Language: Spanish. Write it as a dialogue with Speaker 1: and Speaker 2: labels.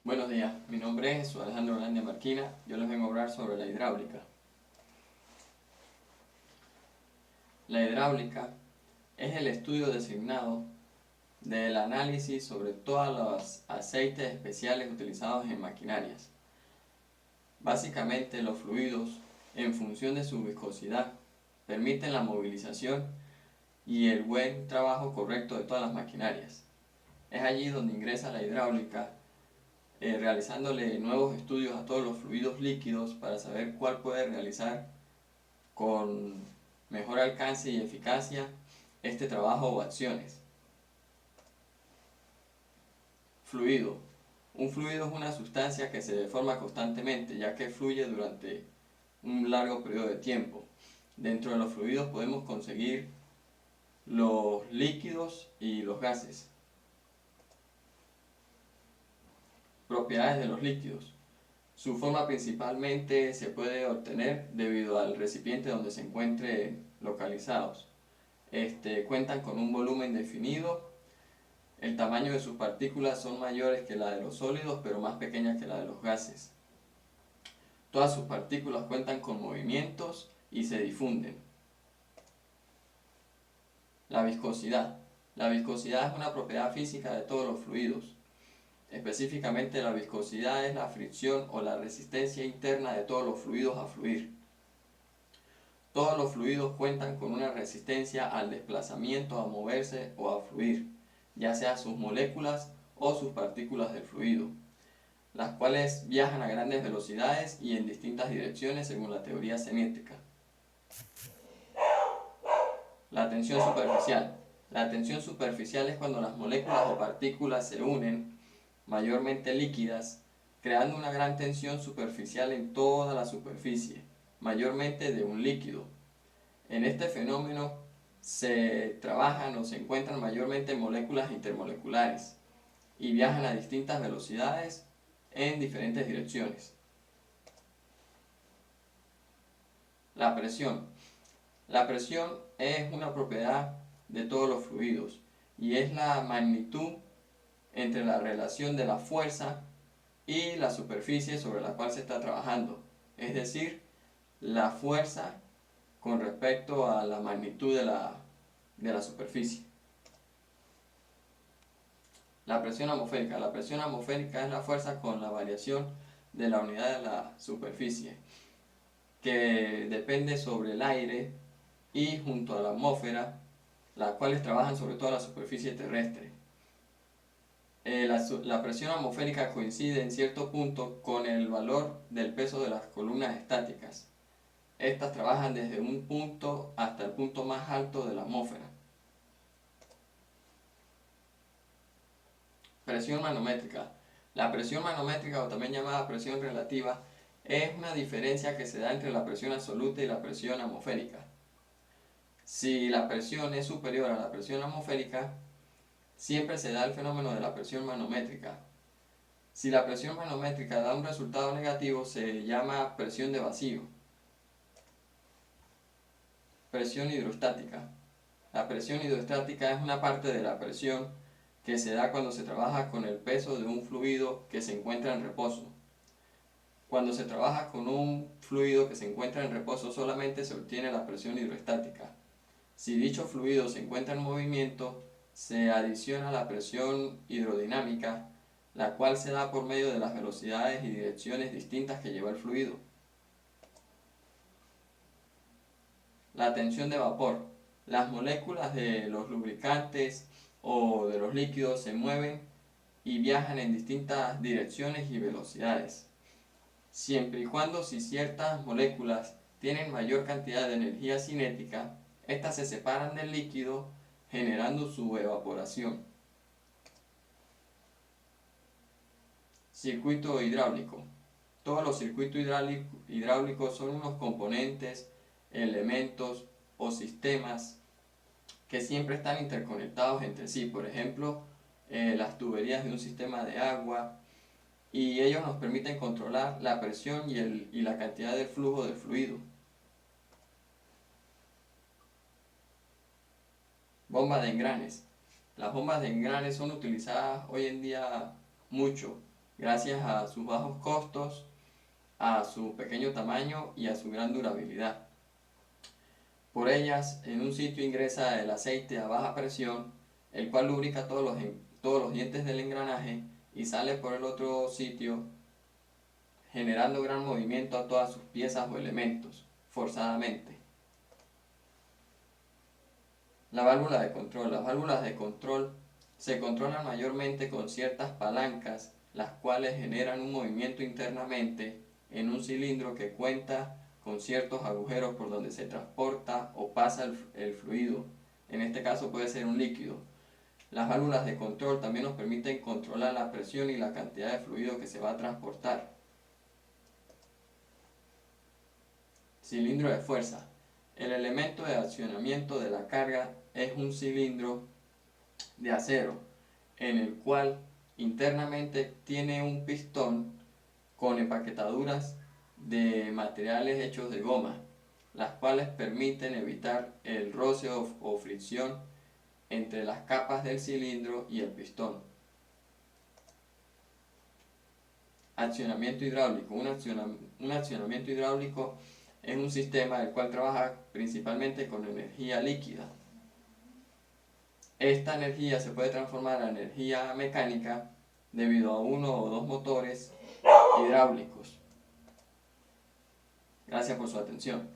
Speaker 1: Buenos días, mi nombre es Jesús Alejandro Grande Marquina. Yo les vengo a hablar sobre la hidráulica. La hidráulica es el estudio designado del análisis sobre todos los aceites especiales utilizados en maquinarias. Básicamente, los fluidos, en función de su viscosidad, permiten la movilización y el buen trabajo correcto de todas las maquinarias. Es allí donde ingresa la hidráulica, realizándole nuevos estudios a todos los fluidos líquidos para saber cuál puede realizar con mejor alcance y eficacia este trabajo o acciones. Fluido. Un fluido es una sustancia que se deforma constantemente, ya que fluye durante un largo periodo de tiempo. Dentro de los fluidos podemos conseguir los líquidos y los gases. Propiedades de los líquidos. Su forma principalmente se puede obtener debido al recipiente donde se encuentren localizados. Cuentan con un volumen definido. El tamaño de sus partículas son mayores que la de los sólidos, pero más pequeñas que la de los gases. Todas sus partículas cuentan con movimientos y se difunden. La viscosidad. La viscosidad es una propiedad física de todos los fluidos. Específicamente, la viscosidad es la fricción o la resistencia interna de todos los fluidos a fluir. Todos los fluidos cuentan con una resistencia al desplazamiento, a moverse o a fluir, ya sea sus moléculas o sus partículas del fluido, las cuales viajan a grandes velocidades y en distintas direcciones según la teoría cinética. La tensión superficial. La tensión superficial es cuando las moléculas o partículas se unen, mayormente líquidas, creando una gran tensión superficial en toda la superficie, mayormente de un líquido. En este fenómeno se trabajan o se encuentran mayormente moléculas intermoleculares y viajan a distintas velocidades en diferentes direcciones. La presión. La presión es una propiedad de todos los fluidos y es la magnitud entre la relación de la fuerza y la superficie sobre la cual se está trabajando, es decir, la fuerza con respecto a la magnitud de la superficie. La presión atmosférica. La presión atmosférica es la fuerza con la variación de la unidad de la superficie, que depende sobre el aire y junto a la atmósfera, las cuales trabajan sobre toda la superficie terrestre. La presión atmosférica coincide en cierto punto con el valor del peso de las columnas estáticas. Estas trabajan desde un punto hasta el punto más alto de la atmósfera. Presión manométrica. La presión manométrica, o también llamada presión relativa, es una diferencia que se da entre la presión absoluta y la presión atmosférica. Si la presión es superior a la presión atmosférica, siempre se da el fenómeno de la presión manométrica. Si la presión manométrica da un resultado negativo, se llama presión de vacío. Presión hidrostática. La presión hidrostática es una parte de la presión que se da cuando se trabaja con el peso de un fluido que se encuentra en reposo. Cuando se trabaja con un fluido que se encuentra en reposo, solamente se obtiene la presión hidrostática. Si dicho fluido se encuentra en movimiento, se adiciona la presión hidrodinámica, la cual se da por medio de las velocidades y direcciones distintas que lleva el fluido. La tensión de vapor. Las moléculas de los lubricantes o de los líquidos se mueven y viajan en distintas direcciones y velocidades. Siempre y cuando si ciertas moléculas tienen mayor cantidad de energía cinética, estas se separan del líquido generando su evaporación. Circuito hidráulico. Todos los circuitos hidráulicos son unos componentes, elementos o sistemas que siempre están interconectados entre sí. Por ejemplo, las tuberías de un sistema de agua, y ellos nos permiten controlar la presión y la cantidad de flujo del fluido. Bombas de engranes. Las bombas de engranes son utilizadas hoy en día mucho gracias a sus bajos costos, a su pequeño tamaño y a su gran durabilidad. Por ellas, en un sitio ingresa el aceite a baja presión, el cual lubrica todos los dientes del engranaje y sale por el otro sitio, generando gran movimiento a todas sus piezas o elementos, forzadamente. La válvula de control. Las válvulas de control se controlan mayormente con ciertas palancas, las cuales generan un movimiento internamente en un cilindro que cuenta con ciertos agujeros por donde se transporta o pasa el fluido. En este caso puede ser un líquido. Las válvulas de control también nos permiten controlar la presión y la cantidad de fluido que se va a transportar. Cilindro de fuerza. El elemento de accionamiento de la carga es un cilindro de acero, en el cual internamente tiene un pistón con empaquetaduras de materiales hechos de goma, las cuales permiten evitar el roce o fricción entre las capas del cilindro y el pistón. Accionamiento hidráulico. Un accionamiento hidráulico es un sistema el cual trabaja principalmente con energía líquida. Esta energía se puede transformar a energía mecánica debido a uno o dos motores hidráulicos. Gracias por su atención.